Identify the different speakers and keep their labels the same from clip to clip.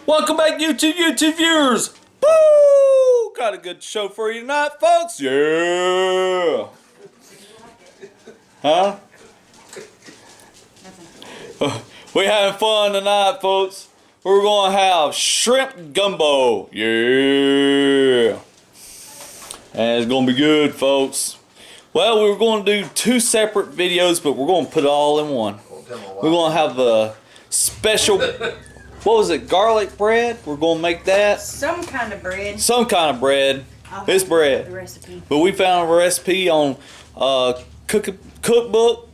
Speaker 1: Welcome back, YouTube viewers. Woo! Got a good show for you tonight, folks. Yeah. Huh? We having fun tonight, folks. We're gonna have shrimp gumbo. Yeah. And it's gonna be good, folks. Well, we were gonna do two separate videos, but we're gonna put it all in one. We're gonna have a special, what was it, garlic bread? We're gonna make that.
Speaker 2: Some kind of bread.
Speaker 1: Some kind of bread. It's bread.
Speaker 2: The recipe.
Speaker 1: But we found a recipe on cookbook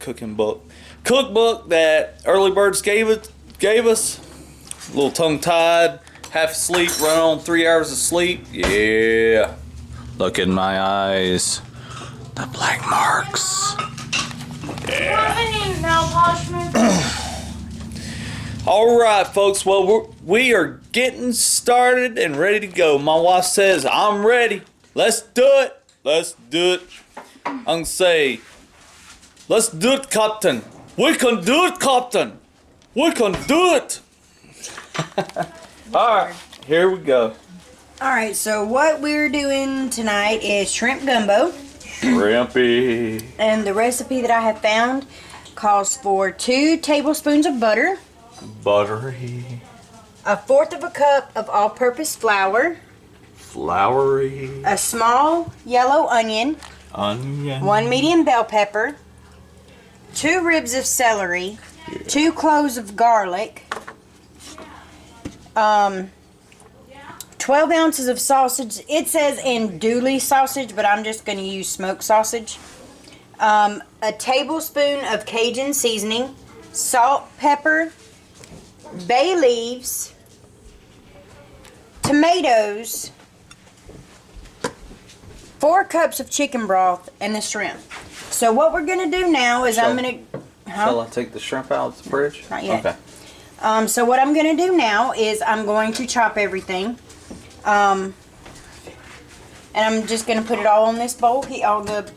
Speaker 1: that Early Birds gave us. A little tongue-tied, half asleep, running on 3 hours of sleep. Yeah. Look in my eyes. The black marks. Yeah. All right, folks. Well, we are getting started and ready to go. My wife says, I'm ready. Let's do it. Let's do it. I'm going to say, let's do it, Captain. We can do it, Captain. We can do it. All right, here we go.
Speaker 2: All right, so what we're doing tonight is shrimp gumbo.
Speaker 1: Shrimpy.
Speaker 2: And the recipe that I have found calls for 2 tablespoons of butter.
Speaker 1: Buttery.
Speaker 2: 1/4 cup of all-purpose flour.
Speaker 1: Floury.
Speaker 2: A small yellow onion.
Speaker 1: Onion.
Speaker 2: 1 medium bell pepper. 2 ribs of celery. Yeah. 2 cloves of garlic. 12 ounces of sausage. It says andouille sausage, but I'm just going to use smoked sausage. A tablespoon of Cajun seasoning. Salt, pepper, bay leaves, tomatoes, 4 cups of chicken broth, and the shrimp. So what we're going to do now is I'm going to...
Speaker 1: Shall I take the shrimp out of the fridge?
Speaker 2: Not yet.
Speaker 1: Okay.
Speaker 2: So what I'm going to do now is I'm going to chop everything. And I'm just going to put it all on this bowl, all the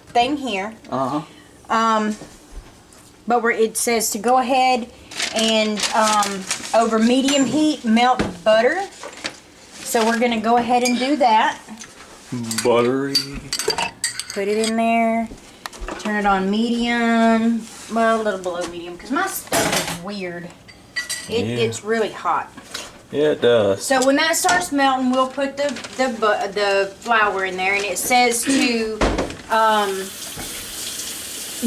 Speaker 2: thing here. But it says to go ahead and over medium heat melt butter. So we're going to go ahead and do that.
Speaker 1: Buttery.
Speaker 2: Put it in there. Turn it on medium. Well, a little below medium because my stove is weird. It's really hot.
Speaker 1: Yeah, it does.
Speaker 2: So when that starts melting, we'll put the flour in there, and it says to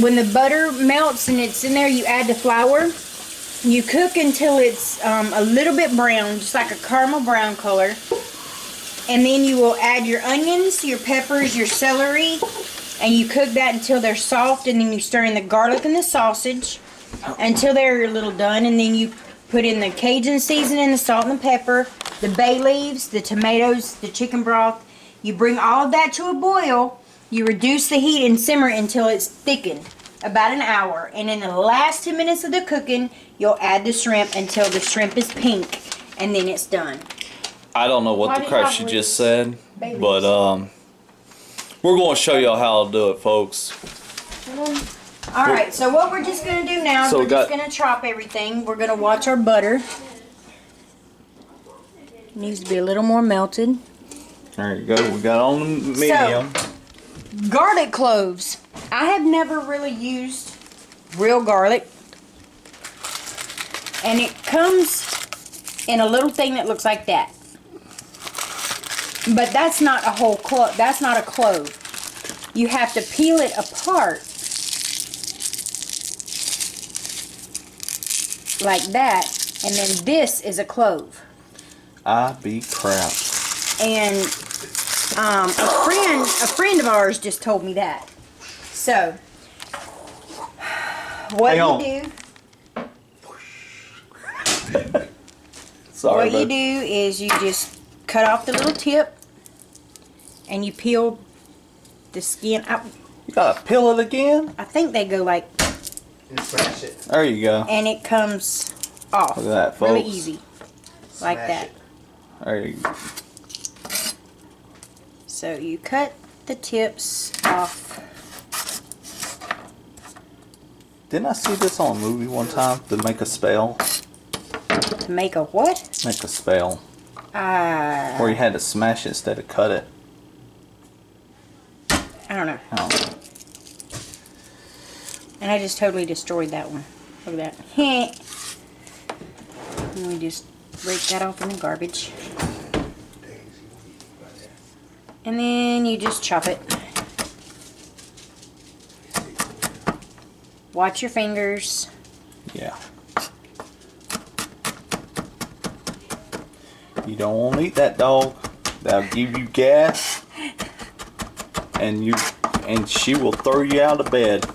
Speaker 2: when the butter melts and it's in there, you add the flour. You cook until it's a little bit brown, just like a caramel brown color, and then you will add your onions, your peppers, your celery, and you cook that until they're soft, and then you stir in the garlic and the sausage until they're a little done, and then you put in the Cajun seasoning, the salt and the pepper, the bay leaves, the tomatoes, the chicken broth. You bring all of that to a boil. You reduce the heat and simmer it until it's thickened, about an hour. And in the last 2 minutes of the cooking, you'll add the shrimp until the shrimp is pink, and then it's done.
Speaker 1: I don't know what the crap she just said, but we're going to show y'all how to do it, folks.
Speaker 2: Alright, so what we're just going to do now is we're just going to chop everything. We're going to watch our butter. It needs to be a little more melted.
Speaker 1: There you go. We got on the medium.
Speaker 2: So, garlic cloves. I have never really used real garlic. And it comes in a little thing that looks like that. But that's not a whole clove. That's not a clove. You have to peel it apart. Like that, and then this is a clove.
Speaker 1: I be crap.
Speaker 2: And a friend of ours just told me that. So what you do is you just cut off the little tip and you peel the skin out.
Speaker 1: You gotta peel it again?
Speaker 2: I think they go like,
Speaker 3: and smash it.
Speaker 1: There you go.
Speaker 2: And it comes off.
Speaker 1: Look at that, folks.
Speaker 2: Really easy. Like that.
Speaker 1: There you go.
Speaker 2: So you cut the tips off.
Speaker 1: Didn't I see this on a movie one time to make a spell?
Speaker 2: To To make a what?
Speaker 1: Make a spell. Or you had to smash it instead of cut it.
Speaker 2: I don't know.
Speaker 1: Oh.
Speaker 2: And I just totally destroyed that one. Look at that. And we just rake that off in the garbage. And then you just chop it. Watch your fingers.
Speaker 1: Yeah. You don't want to eat that, dog. That'll give you gas. And she will throw you out of bed.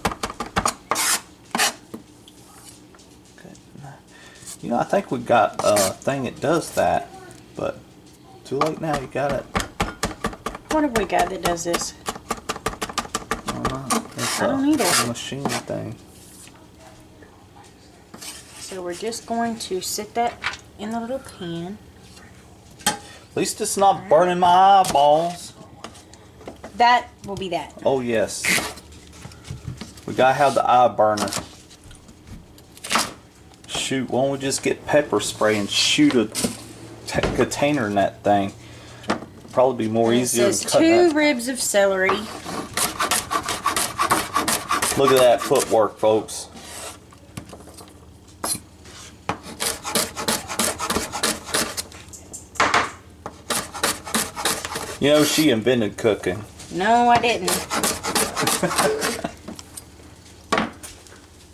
Speaker 1: You know, I think we got a thing that does that, but too late now. You got it.
Speaker 2: What have we got that does this?
Speaker 1: I don't know. It's
Speaker 2: I don't need it.
Speaker 1: a machine thing.
Speaker 2: So we're just going to sit that in the little pan.
Speaker 1: At least it's not burning my eyeballs.
Speaker 2: That will be that.
Speaker 1: Oh yes. We gotta have the eye burner. Shoot, why don't we just get pepper spray and shoot a container in that thing? Probably be more easier
Speaker 2: It
Speaker 1: to
Speaker 2: says
Speaker 1: cut
Speaker 2: 2
Speaker 1: that.
Speaker 2: ribs of celery.
Speaker 1: Look at that footwork, folks. You know, she invented cooking.
Speaker 2: No, I didn't.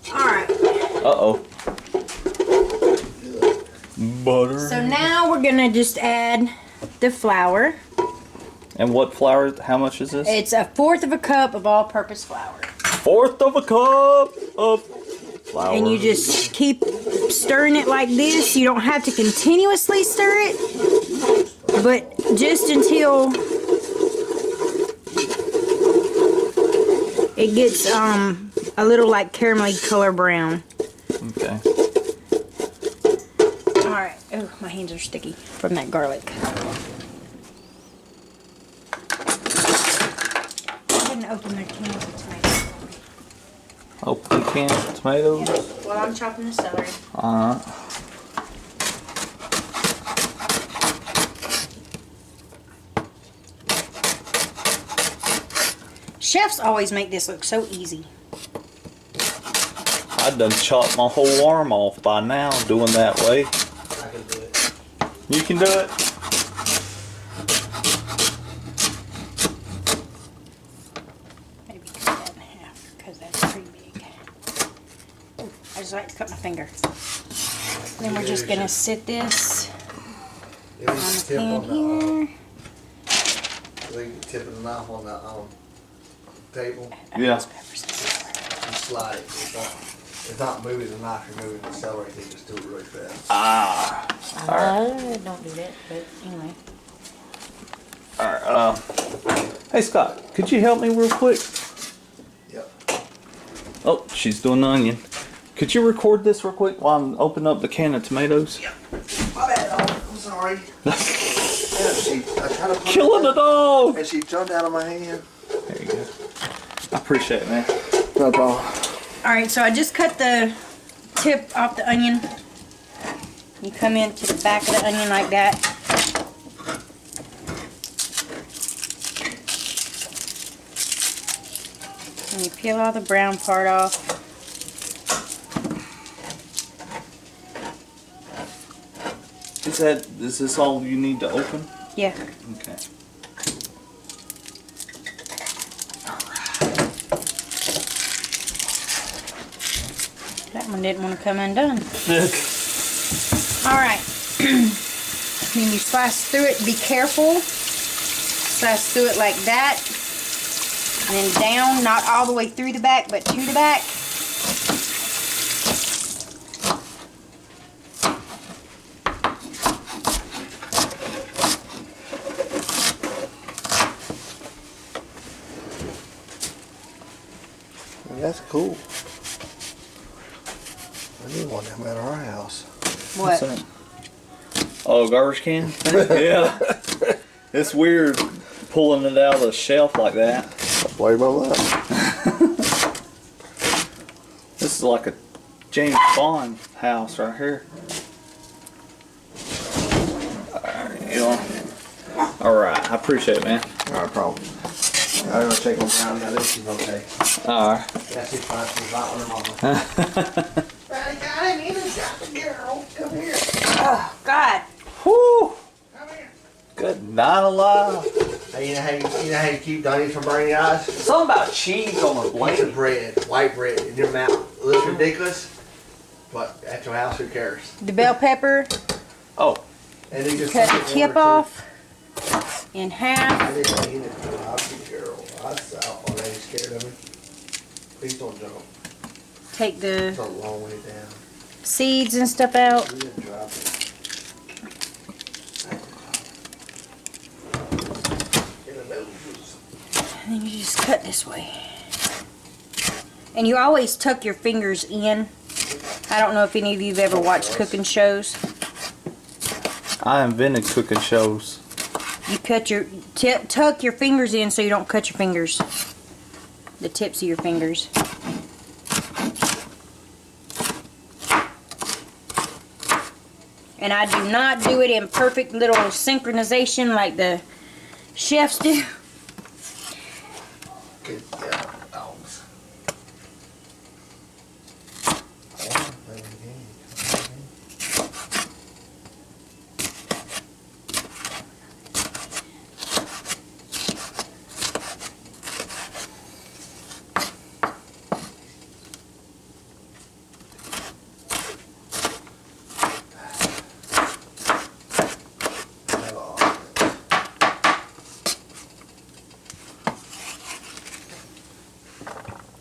Speaker 2: Alright.
Speaker 1: Uh-oh. Butter.
Speaker 2: So now we're going to just add the flour.
Speaker 1: And what flour? How much is this?
Speaker 2: It's 1/4 of a cup of all-purpose flour.
Speaker 1: 1/4 of a cup of flour.
Speaker 2: And you just keep stirring it like this. You don't have to continuously stir it, but just until it gets a little like caramelly color brown.
Speaker 1: Okay.
Speaker 2: Alright. Oh, my hands are sticky from that garlic. Go ahead and open their can of tomatoes.
Speaker 1: Open the can of tomatoes.
Speaker 2: While I'm chopping the celery. Chefs always make this look so easy.
Speaker 1: I done chopped my whole arm off by now doing that way.
Speaker 3: I can do it.
Speaker 1: You can do it.
Speaker 2: Maybe cut that in half because that's pretty big. Ooh, I just like to cut my finger. Then we're just gonna sit this
Speaker 3: You
Speaker 2: on the pan here.
Speaker 3: You tip of the knife on the table.
Speaker 1: Yeah.
Speaker 2: Those peppers and celery.
Speaker 3: You slide it. It's not moving the knife, you're moving the celery. You just do it really fast.
Speaker 1: Ah.
Speaker 2: Don't do that, but anyway.
Speaker 1: Alright, hey Scott, could you help me real quick?
Speaker 3: Yep.
Speaker 1: Oh, she's doing the onion. Could you record this real quick while I'm opening up the can of tomatoes?
Speaker 3: Yep. My bad, dog. I'm sorry. Yeah, I tried to put
Speaker 1: Killing the dog!
Speaker 3: and she jumped out of my hand.
Speaker 1: There you go. I appreciate it, man.
Speaker 3: No problem.
Speaker 2: Alright, so I just cut the tip off the onion. You come into the back of the onion like that. And you peel all the brown part off.
Speaker 1: Is this all you need to open?
Speaker 2: Yeah.
Speaker 1: Okay.
Speaker 2: That one didn't want to come undone. Alright. Then you slice through it. Be careful. Slice through it like that. And then down, not all the way through the back, but to the back.
Speaker 3: That's cool. I need one of them at our house.
Speaker 2: What?
Speaker 1: What's that? Oh, garbage can? Yeah. It's weird pulling it out of the shelf like that.
Speaker 3: Play my luck.
Speaker 1: This is like a James Bond house right here. All right, I appreciate it, man.
Speaker 3: Not a problem. I'm gonna take them down now. This is okay.
Speaker 1: All right.
Speaker 3: That's it, fine. She's right on her mama. Daddy got it. He just got the girl. Come here.
Speaker 2: Oh, God.
Speaker 1: Whoo!
Speaker 3: Come here.
Speaker 1: Good night alive.
Speaker 3: Hey, you know how you keep Donnie from burning your eyes?
Speaker 1: Something about cheese on the
Speaker 3: Bunch of
Speaker 1: blade.
Speaker 3: bread, white bread in your mouth. It looks ridiculous, but at your house, who cares?
Speaker 2: The bell pepper,
Speaker 1: Oh,
Speaker 3: And they just
Speaker 2: cut
Speaker 3: take
Speaker 2: the
Speaker 3: it
Speaker 2: tip
Speaker 3: over to-
Speaker 2: off in half.
Speaker 3: I didn't mean it. I'll be girl. I saw already scared of me. Please don't jump.
Speaker 2: Take the
Speaker 3: It's a long way down.
Speaker 2: seeds and stuff out.
Speaker 3: You didn't drop it. In the nose.
Speaker 2: And then you just cut this way. And you always tuck your fingers in. I don't know if any of you have ever watched cooking shows.
Speaker 1: I invented cooking shows.
Speaker 2: You cut your tuck your fingers in so you don't cut your fingers. The tips of your fingers. And I do not do it in perfect little synchronization like the chefs do.
Speaker 3: Good dogs.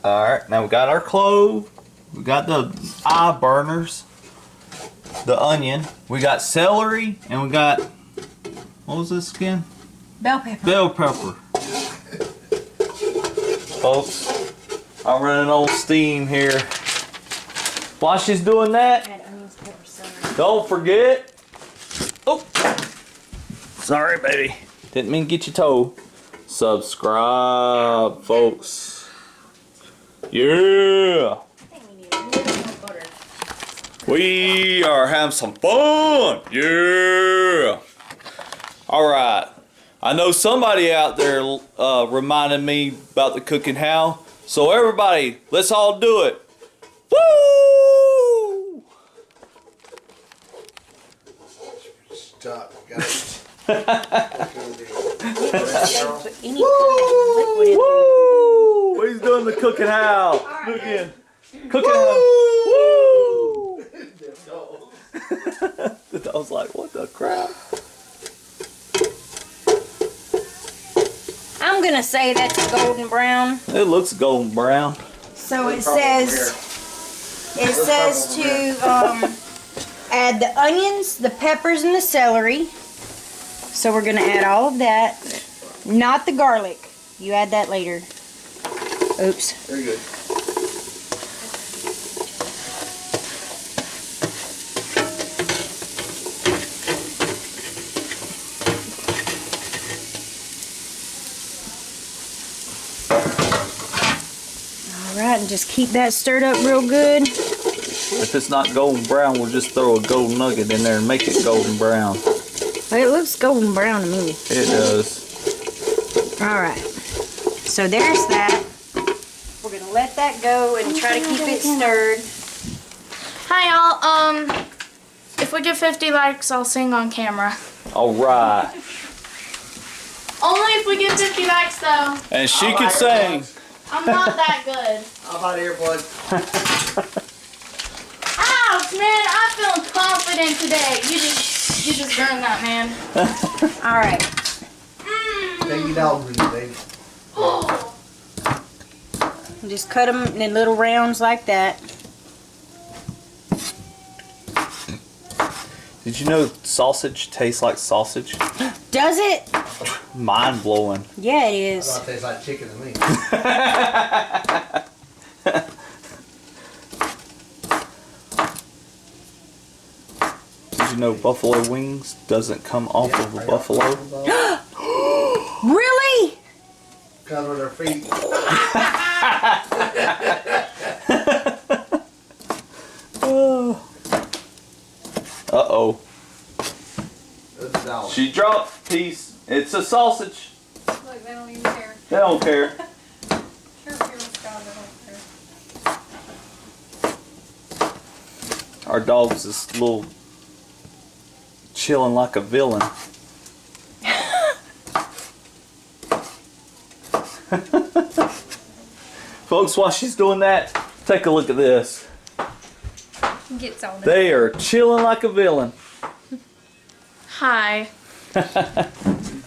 Speaker 1: All right, now we got our clove. We got the eye burners. The onion. We got celery, and we got, what was this again?
Speaker 2: Bell pepper.
Speaker 1: Bell pepper. Folks, I'm running on steam here. While she's doing that,
Speaker 2: Add onions, pepper, celery.
Speaker 1: don't forget. Oh, sorry, baby. Didn't mean to get your toe. Subscribe, folks. Yeah.
Speaker 2: I think we need a little more butter.
Speaker 1: We are having some fun. Yeah. All right. I know somebody out there reminded me about the cooking how. So everybody, let's all do it. Woo!
Speaker 3: Stop. Got it.
Speaker 2: Put any kind of liquid in there.
Speaker 1: Woo! He's doing the cooking how. Look in. Cooking how. Woo! The dog's like, what the crap?
Speaker 2: I'm gonna say that's a golden brown.
Speaker 1: It looks golden brown.
Speaker 2: So it says to add the onions, the peppers, and the celery. So we're gonna add all of that, not the garlic. You add that later. Oops.
Speaker 3: Very good.
Speaker 2: All right, and just keep that stirred up real good.
Speaker 1: If it's not golden brown, we'll just throw a gold nugget in there and make it golden brown.
Speaker 2: Well, it looks golden brown to me.
Speaker 1: It does.
Speaker 2: All right. So there's that. We're gonna let that go and try to keep it stirred.
Speaker 4: Hi y'all, if we get 50 likes, I'll sing on camera.
Speaker 1: All right.
Speaker 4: Only if we get 50 likes though.
Speaker 1: And she
Speaker 3: I'll
Speaker 1: can
Speaker 3: buy
Speaker 1: sing.
Speaker 3: earbuds.
Speaker 4: I'm not that good.
Speaker 3: How about earbuds?
Speaker 4: Ouch, man, I'm feeling confident today. You just burned that, man.
Speaker 2: All right.
Speaker 3: Take your dog with you, baby.
Speaker 2: Just cut them in little rounds like that.
Speaker 1: Did you know sausage tastes like sausage?
Speaker 2: Does it?
Speaker 1: Mind blowing.
Speaker 2: Yeah, it
Speaker 3: I
Speaker 2: is.
Speaker 3: thought it tastes like chicken to me.
Speaker 1: Did you know buffalo wings doesn't come off of a buffalo?
Speaker 2: Really?
Speaker 3: Comes with their feet.
Speaker 1: Uh-oh.
Speaker 3: That's a dog.
Speaker 1: She dropped a piece It's a sausage.
Speaker 5: Look, they don't even care.
Speaker 1: They don't care.
Speaker 5: Sure, God, they don't care.
Speaker 1: Our dog's this little chilling like a villain. Folks, while she's doing that, take a look at this.
Speaker 5: Gets all
Speaker 1: They are chilling like a villain.
Speaker 4: Hi.
Speaker 3: Just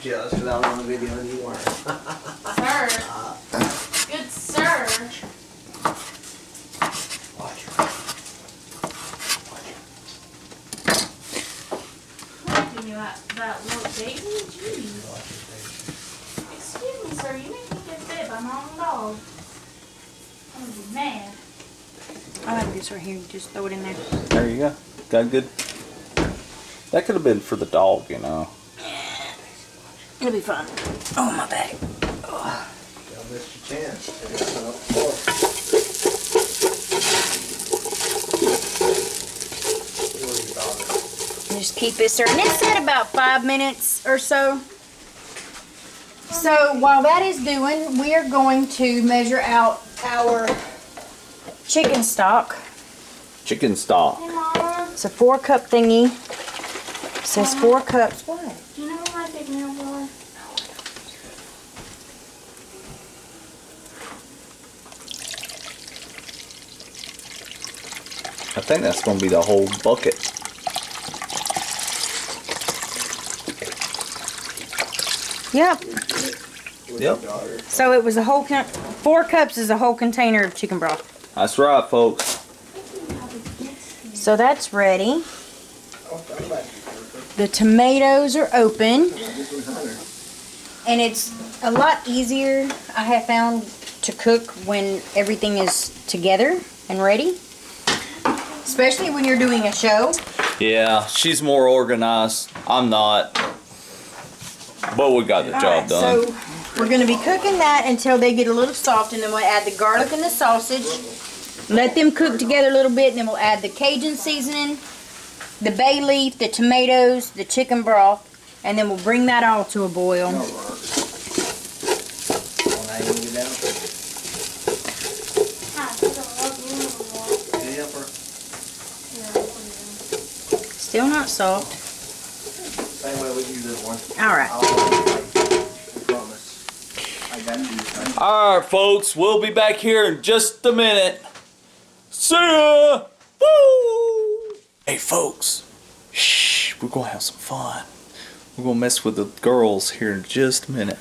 Speaker 3: because I was on the video and you weren't.
Speaker 4: Sir. Good sir.
Speaker 3: Watch her.
Speaker 4: Give me that little baby. Jeez. Excuse me, sir. You make me get bit by my own dog. I'm gonna be mad.
Speaker 2: I like this right here. Just throw it in there.
Speaker 1: There you go. Got good. That could have been for the dog, you know.
Speaker 2: It'll be fun. Oh, my back.
Speaker 3: Don't miss your chance.
Speaker 2: Just keep it stirring. It's at about 5 minutes or so. So while that is doing, we are going to measure out our chicken stock.
Speaker 1: Chicken stock.
Speaker 4: Hey, Mama.
Speaker 2: It's a 4-cup thingy. It says 4 cups. What?
Speaker 4: Do you know where my big meal was?
Speaker 1: I think that's going to be the whole bucket.
Speaker 2: Yep.
Speaker 1: Yep.
Speaker 2: So it was a whole 4 cups is a whole container of chicken broth.
Speaker 1: That's right, folks.
Speaker 2: So that's ready. The tomatoes are open. And it's a lot easier, I have found, to cook when everything is together and ready. Especially when you're doing a show.
Speaker 1: Yeah, she's more organized. I'm not. But we got the job done.
Speaker 2: So we're going to be cooking that until they get a little soft, and then we'll add the garlic and the sausage. Let them cook together a little bit, and then we'll add the Cajun seasoning, the bay leaf, the tomatoes, the chicken broth, and then we'll bring that all to a boil. Still not soft.
Speaker 3: Same way we do this one.
Speaker 2: All right.
Speaker 3: I promise. I got you.
Speaker 1: Alright, folks, we'll be back here in just a minute. See ya! Woo! Hey, folks. Shh, we're going to have some fun. We're going to mess with the girls here in just a minute.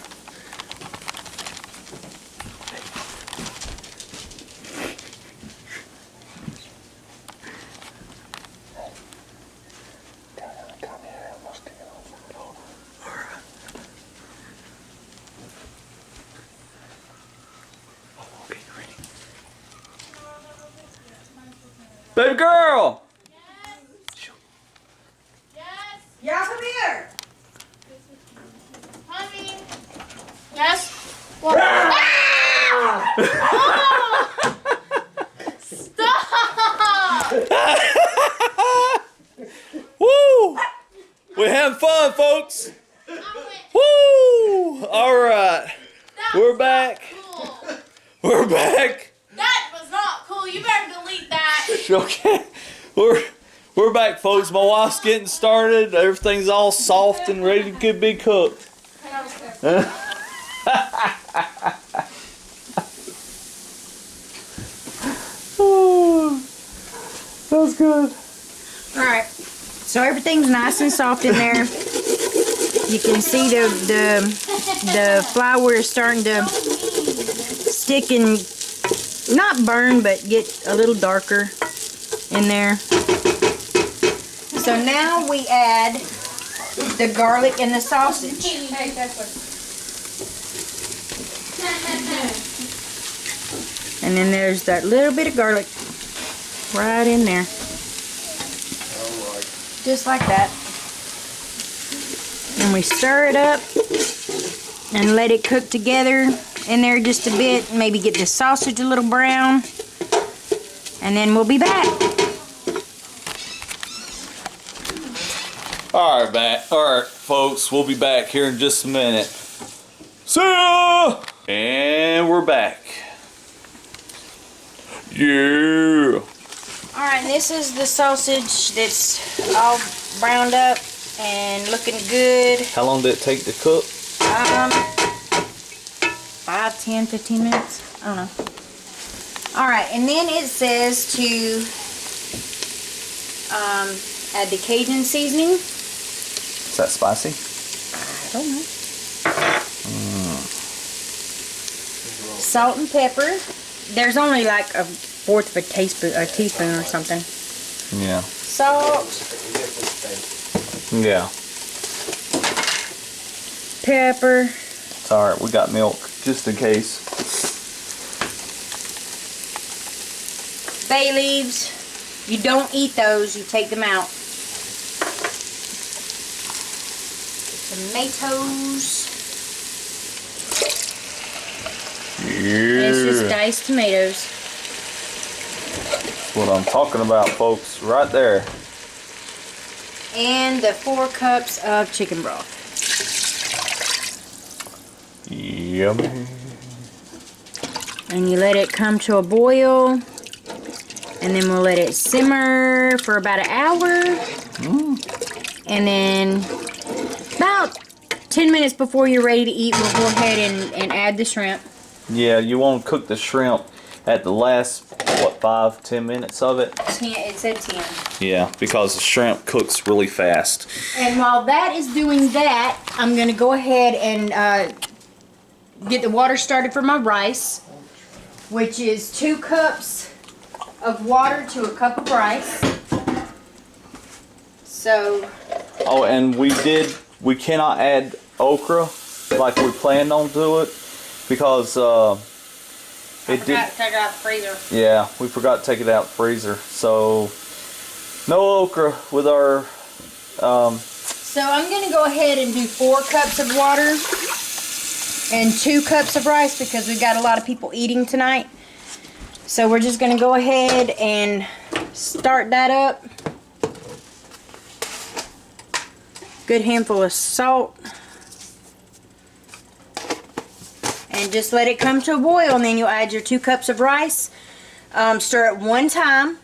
Speaker 1: Baby girl!
Speaker 4: Yes.
Speaker 2: Y'all come here.
Speaker 4: Honey. Yes. What? Stop!
Speaker 1: Woo! We're having fun, folks. Woo! Alright. We're back.
Speaker 4: Cool.
Speaker 1: We're back.
Speaker 4: That was not cool. You better delete that.
Speaker 1: Okay. We're back, folks. My wife's getting started. Everything's all soft and ready to be cooked. That was good.
Speaker 2: All right. So everything's nice and soft in there. You can see the flour is starting to stick and not burn, but get a little darker in there. So now we add the garlic and the sausage.
Speaker 5: Hey, that's what.
Speaker 2: And then there's that little bit of garlic right in there. Just like that. And we stir it up and let it cook together in there just a bit. Maybe get the sausage a little brown. And then we'll be back.
Speaker 1: All Alright, folks, we'll be back here in just a minute. See ya! And we're back. Yeah!
Speaker 2: Alright, this is the sausage that's all browned up and looking good.
Speaker 1: How long did it take to cook?
Speaker 2: 5, 10, 15 minutes. I don't know. Alright, and then it says to add the Cajun seasoning.
Speaker 1: Is that spicy?
Speaker 2: I don't know. Salt and pepper. There's only like a fourth of a teaspoon or something.
Speaker 1: Yeah.
Speaker 2: Salt,
Speaker 1: Yeah.
Speaker 2: pepper.
Speaker 1: It's alright, we got milk, just in case.
Speaker 2: Bay leaves. You don't eat those, you take them out. Tomatoes.
Speaker 1: Yeah.
Speaker 2: And it's just diced tomatoes.
Speaker 1: That's what I'm talking about, folks. Right there.
Speaker 2: And the 4 cups of chicken broth.
Speaker 1: Yummy.
Speaker 2: And you let it come to a boil. And then we'll let it simmer for about an hour. And then about 10 minutes before you're ready to eat, we'll go ahead and add the shrimp.
Speaker 1: Yeah, you want to cook the shrimp at the last, what, 5-10 minutes of it?
Speaker 2: 10, it said 10.
Speaker 1: Yeah, because the shrimp cooks really fast.
Speaker 2: And while that is doing that, I'm going to go ahead and get the water started for my rice, which is 2 cups of water to a cup of rice. So,
Speaker 1: Oh, and we cannot add okra like we planned on doing it because
Speaker 2: I forgot to take it out of the freezer.
Speaker 1: Yeah, we forgot to take it out of the freezer. So no okra with our
Speaker 2: So I'm going to go ahead and do 4 cups of water and 2 cups of rice because we've got a lot of people eating tonight. So we're just going to go ahead and start that up. Good handful of salt. And just let it come to a boil, and then you'll add your 2 cups of rice. Stir it 1 time,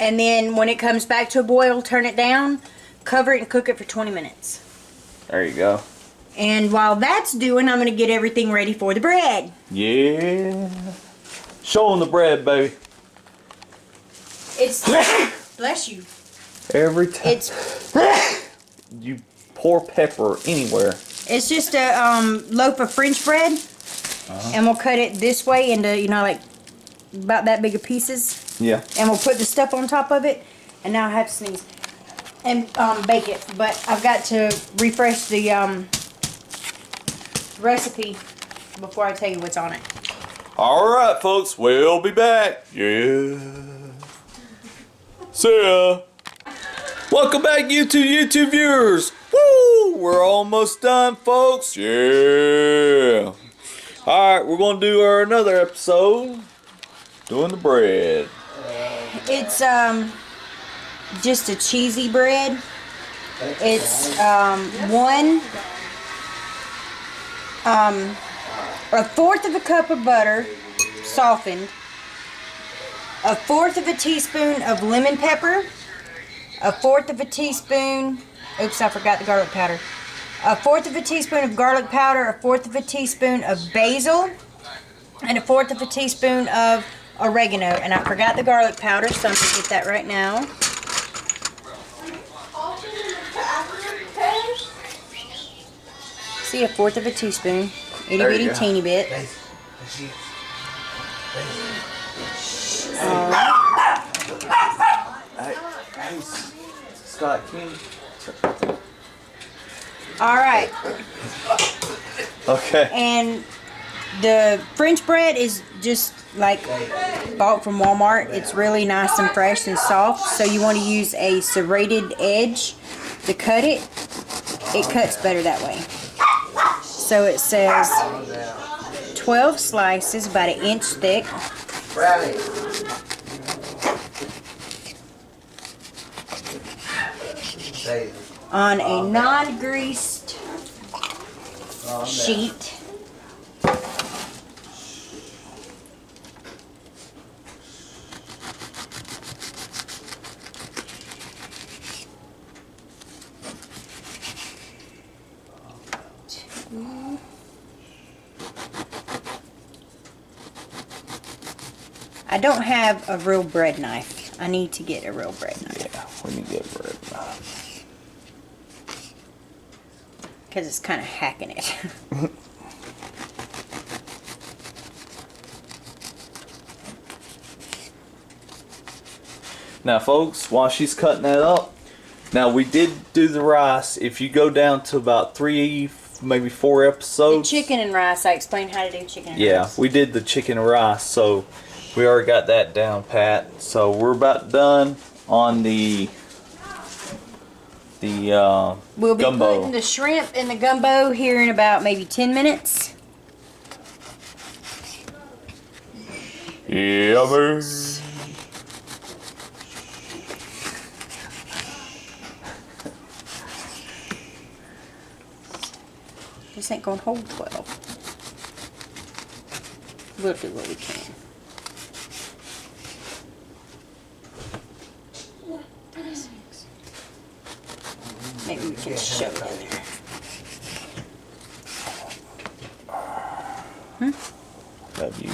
Speaker 2: and then when it comes back to a boil, turn it down, cover it, and cook it for 20 minutes.
Speaker 1: There you go.
Speaker 2: And while that's doing, I'm going to get everything ready for the bread.
Speaker 1: Yeah. Show them the bread, baby.
Speaker 2: It's bless you.
Speaker 1: Every time
Speaker 2: It's
Speaker 1: you pour pepper anywhere.
Speaker 2: it's just a loaf of French bread, and we'll cut it this way into like about that big of pieces,
Speaker 1: Yeah.
Speaker 2: and we'll put the stuff on top of it. And now I have to sneeze and bake it, but I've got to refresh the recipe before I tell you what's on it.
Speaker 1: Alright, folks, we'll be back. Yeah. See ya. Welcome back, YouTube viewers. Woo! We're almost done, folks. Yeah. Alright, we're going to do another episode doing the bread.
Speaker 2: It's just a cheesy bread. It's 1/4 of a cup of butter, softened, 1/4 of a teaspoon of lemon pepper, 1/4 of a teaspoon, oops, I forgot the garlic powder, 1/4 of a teaspoon of garlic powder, 1/4 of a teaspoon of basil, and 1/4 of a teaspoon of oregano. And I forgot the garlic powder, so I'm going to get that right now. See, 1/4 of a teaspoon. Itty
Speaker 1: There you
Speaker 2: bitty
Speaker 1: go.
Speaker 2: teeny bit.
Speaker 1: Hey, Scott, can you...
Speaker 2: Alright.
Speaker 1: Okay.
Speaker 2: And the French bread is just like bought from Walmart. It's really nice and fresh and soft. So you want to use a serrated edge to cut it. It cuts better that way. So it says 12 slices, about 1 inch thick.
Speaker 3: Bradley. Say,
Speaker 2: on a non-greased sheet. I don't have a real bread knife. I need to get a real bread knife.
Speaker 1: Yeah, we need to get a bread knife.
Speaker 2: Because it's kind of hacking it.
Speaker 1: Now, folks, while she's cutting that up, now we did do the rice. If you go down to about 3, maybe 4
Speaker 2: The
Speaker 1: episodes.
Speaker 2: chicken and rice, I explained how to do chicken and
Speaker 1: Yeah,
Speaker 2: rice.
Speaker 1: we did the chicken and rice, so we already got that down pat. So we're about done on the
Speaker 2: We'll be
Speaker 1: gumbo.
Speaker 2: putting the shrimp in the gumbo here in about maybe 10 minutes.
Speaker 1: Yummy.
Speaker 2: This ain't gonna hold 12. We'll do what we can. Maybe we can shove it in there.
Speaker 1: Love you.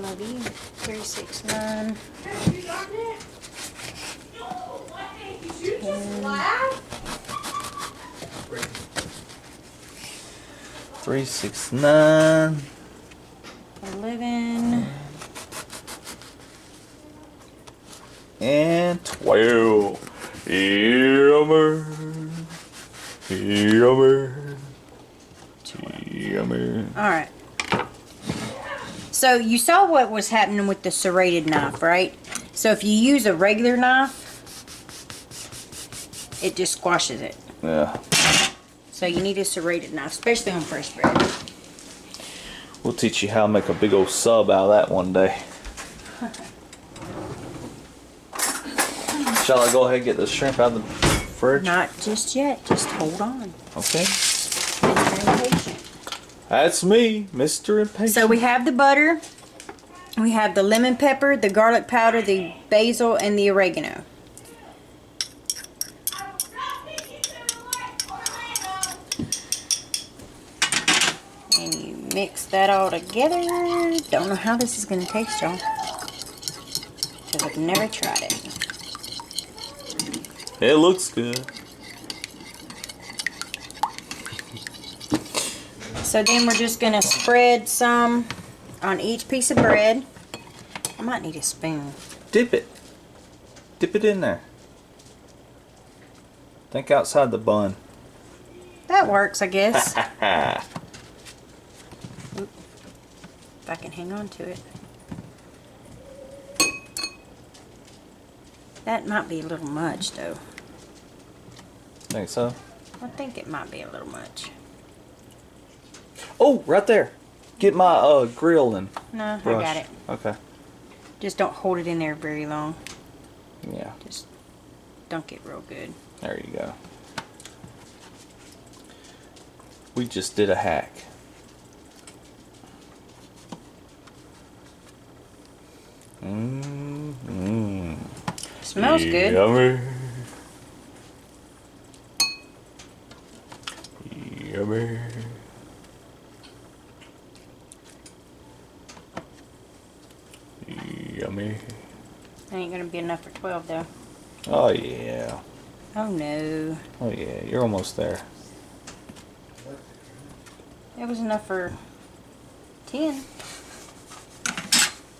Speaker 2: Love you. 369.
Speaker 1: 369.
Speaker 2: 11.
Speaker 1: And 12. Yummy. Yummy. Yummy.
Speaker 2: Alright. So you saw what was happening with the serrated knife, right? So if you use a regular knife, it just squashes it.
Speaker 1: Yeah.
Speaker 2: So you need a serrated knife, especially on fresh bread.
Speaker 1: We'll teach you how to make a big old sub out of that one day. Shall I go ahead and get the shrimp out of the fridge?
Speaker 2: Not just yet. Just hold on.
Speaker 1: Okay.
Speaker 2: Mr. Impatient.
Speaker 1: That's me, Mr. Impatient.
Speaker 2: So we have the butter. We have the lemon pepper, the garlic powder, the basil, and the oregano. And you mix that all together. Don't know how this is going to taste, y'all. Because I've never tried it.
Speaker 1: It looks good.
Speaker 2: So then we're just going to spread some on each piece of bread. I might need a spoon.
Speaker 1: Dip it. Dip it in there. Think outside the bun.
Speaker 2: That works, I guess. If I can hang on to it. That might be a little much, though.
Speaker 1: Think so?
Speaker 2: I think it might be a little much.
Speaker 1: Oh, right there. Get my grill and
Speaker 2: No,
Speaker 1: brush.
Speaker 2: I got it.
Speaker 1: Okay.
Speaker 2: Just don't hold it in there very long.
Speaker 1: Yeah.
Speaker 2: Just dunk it real good.
Speaker 1: There you go. We just did a hack. Mmm.
Speaker 2: Smells good.
Speaker 1: Yummy. Yummy. Yummy.
Speaker 2: That ain't gonna be enough for 12, though.
Speaker 1: Oh yeah.
Speaker 2: Oh no.
Speaker 1: Oh yeah. You're almost there.
Speaker 2: It was enough for 10.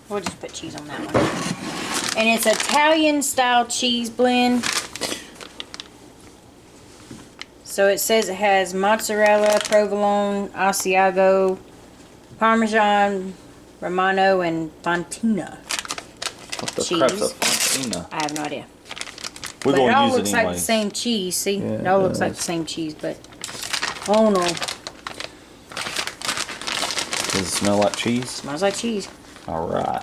Speaker 2: We'll just put cheese on that one. And it's Italian style cheese blend. So it says it has mozzarella, provolone, Asiago, Parmesan, Romano, and Fontina.
Speaker 1: What the
Speaker 2: Cheese.
Speaker 1: crap's a Fontina?
Speaker 2: I have no idea.
Speaker 1: We're
Speaker 2: But it
Speaker 1: gonna
Speaker 2: all
Speaker 1: use
Speaker 2: looks
Speaker 1: it
Speaker 2: like
Speaker 1: anyway.
Speaker 2: the same cheese. See?
Speaker 1: Yeah,
Speaker 2: it all
Speaker 1: it
Speaker 2: looks like
Speaker 1: does.
Speaker 2: the same cheese, but oh no.
Speaker 1: Does it smell like cheese?
Speaker 2: Smells like cheese.
Speaker 1: All right.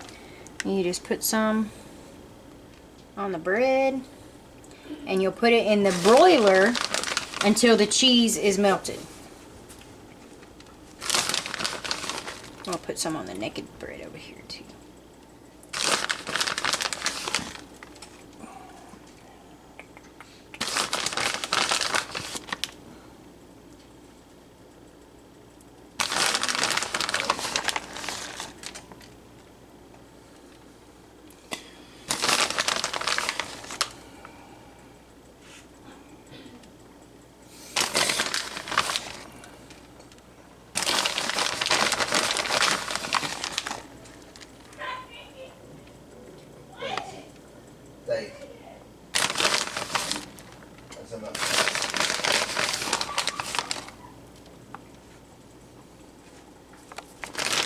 Speaker 2: You just put some on the bread, and you'll put it in the broiler until the cheese is melted. I'll put some on the naked bread over here too.
Speaker 3: That's enough.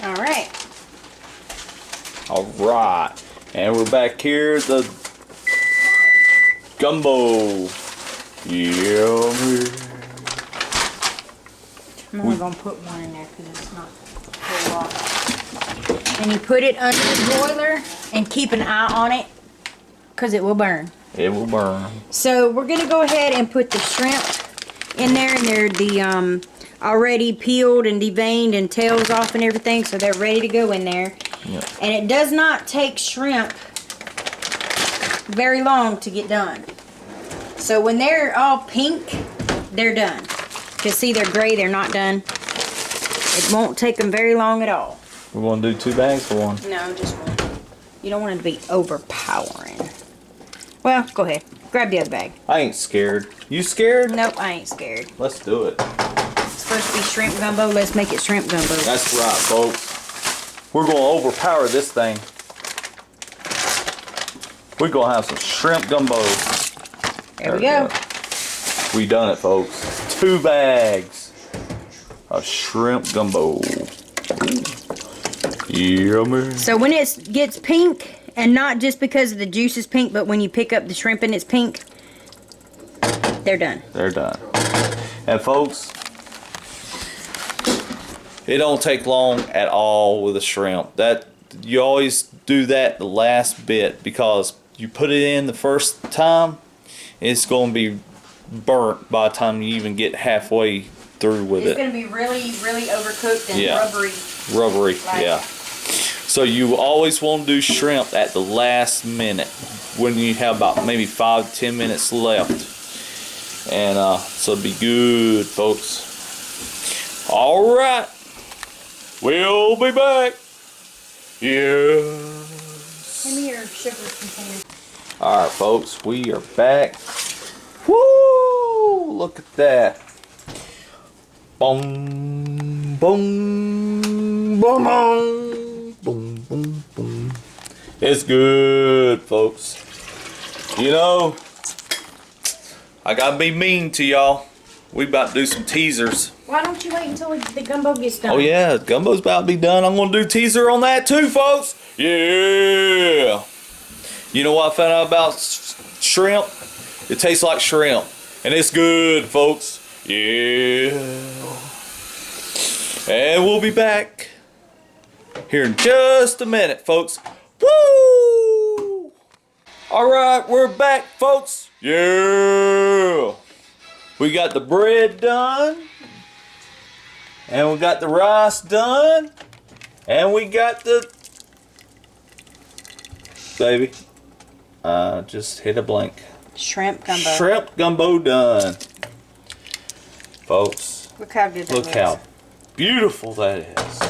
Speaker 2: All right.
Speaker 1: All right, and we're back here at the gumbo. Yummy.
Speaker 2: I'm only gonna put one in there because it's not a whole lot. And you put it under the broiler and keep an eye on it because it will burn.
Speaker 1: It will burn.
Speaker 2: So we're gonna go ahead and put the shrimp in there, and they're the already peeled and deveined and tails off and everything, so they're ready to go in there.
Speaker 1: Yep.
Speaker 2: And it does not take shrimp very long to get done. So when they're all pink, they're done. You see they're gray, they're not done. It won't take them very long at all.
Speaker 1: We're gonna do 2 bags for one.
Speaker 2: No, just one. You don't want it to be overpowering. Well, go ahead. Grab the other bag.
Speaker 1: I ain't scared. You scared?
Speaker 2: Nope, I ain't scared.
Speaker 1: Let's do it.
Speaker 2: It's supposed to be shrimp gumbo. Let's make it shrimp gumbo.
Speaker 1: That's right, folks. We're gonna overpower this thing. We're gonna have some shrimp gumbo.
Speaker 2: There we go.
Speaker 1: We done it, folks. 2 bags of shrimp gumbo. Yummy.
Speaker 2: So when it gets pink, and not just because the juice is pink, but when you pick up the shrimp and it's pink, they're done.
Speaker 1: They're done. And folks, it don't take long at all with a shrimp. That you always do that the last bit, because you put it in the first time, it's going to be burnt by the time you even get halfway through with
Speaker 2: It's
Speaker 1: it.
Speaker 2: going to be really, really overcooked and
Speaker 1: Yeah.
Speaker 2: rubbery.
Speaker 1: Rubbery,
Speaker 2: Like-
Speaker 1: yeah. So you always want to do shrimp at the last minute, when you have about maybe 5 to 10 minutes left. And so it'll be good, folks. All right. We'll be back. Yeah.
Speaker 2: Give me your sugar container.
Speaker 1: All right, folks. We are back. Woo! Look at that. Boom, boom, boom, boom. Boom, boom, boom. It's good, folks. You know, I gotta be mean to y'all. We about to do some teasers.
Speaker 2: Why don't you wait until the gumbo gets done?
Speaker 1: Oh yeah, gumbo's about to be done. I'm gonna do teaser on that too, folks. Yeah. You know what I found out about shrimp? It tastes like shrimp, and it's good, folks. Yeah. And we'll be back here in just a minute, folks. Woo! All right, we're back, folks. Yeah. We got the bread done, and we got the rice done, and we got the baby. Just hit a blank.
Speaker 2: Shrimp gumbo.
Speaker 1: Shrimp gumbo done, folks.
Speaker 2: Look how good that
Speaker 1: Look
Speaker 2: looks.
Speaker 1: how beautiful that is.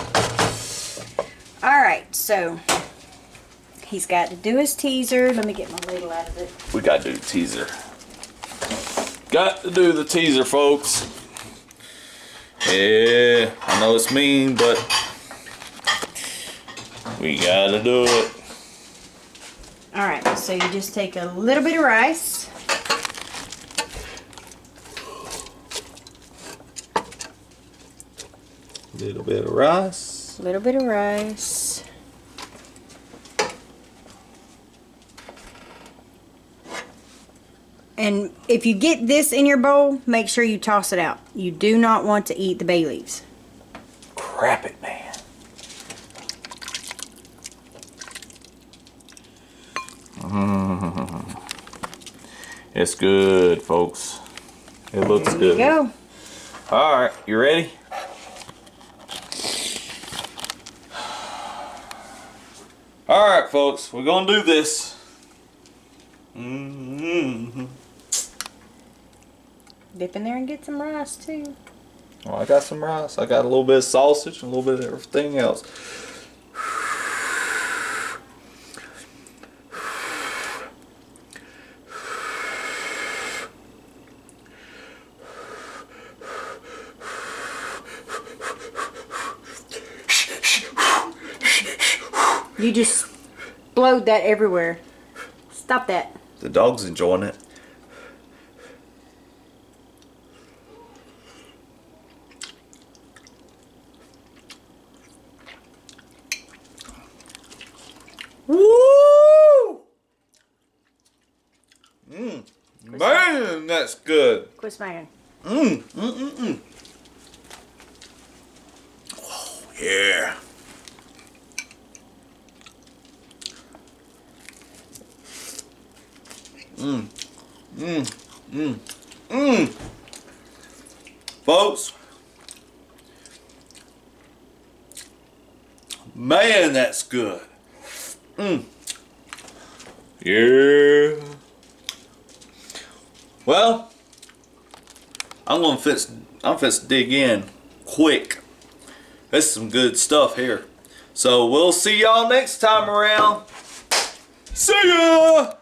Speaker 2: Alright, so he's got to do his teaser. Let me get my ladle out of it.
Speaker 1: We gotta do the teaser. Got to do the teaser, folks. Yeah, I know it's mean, but we gotta do it.
Speaker 2: Alright, so you just take a little bit of rice.
Speaker 1: Little bit of rice.
Speaker 2: A little bit of rice. And if you get this in your bowl, make sure you toss it out. You do not want to eat the bay leaves.
Speaker 1: Crap it, man. It's good, folks. It looks
Speaker 2: There you
Speaker 1: good.
Speaker 2: go.
Speaker 1: All right, you ready? All right, folks, we're gonna do this.
Speaker 2: Dip in there and get some rice too.
Speaker 1: Well, I got some rice. I got a little bit of sausage and a little bit of everything else.
Speaker 2: You just blowed that everywhere. Stop that.
Speaker 1: The dog's enjoying it. Woo! Man, that's good.
Speaker 2: Quit smacking.
Speaker 1: Oh, yeah. Folks, man, that's good. Yeah. Well, I'm fix to dig in quick. That's some good stuff here. So we'll see y'all next time around. See ya!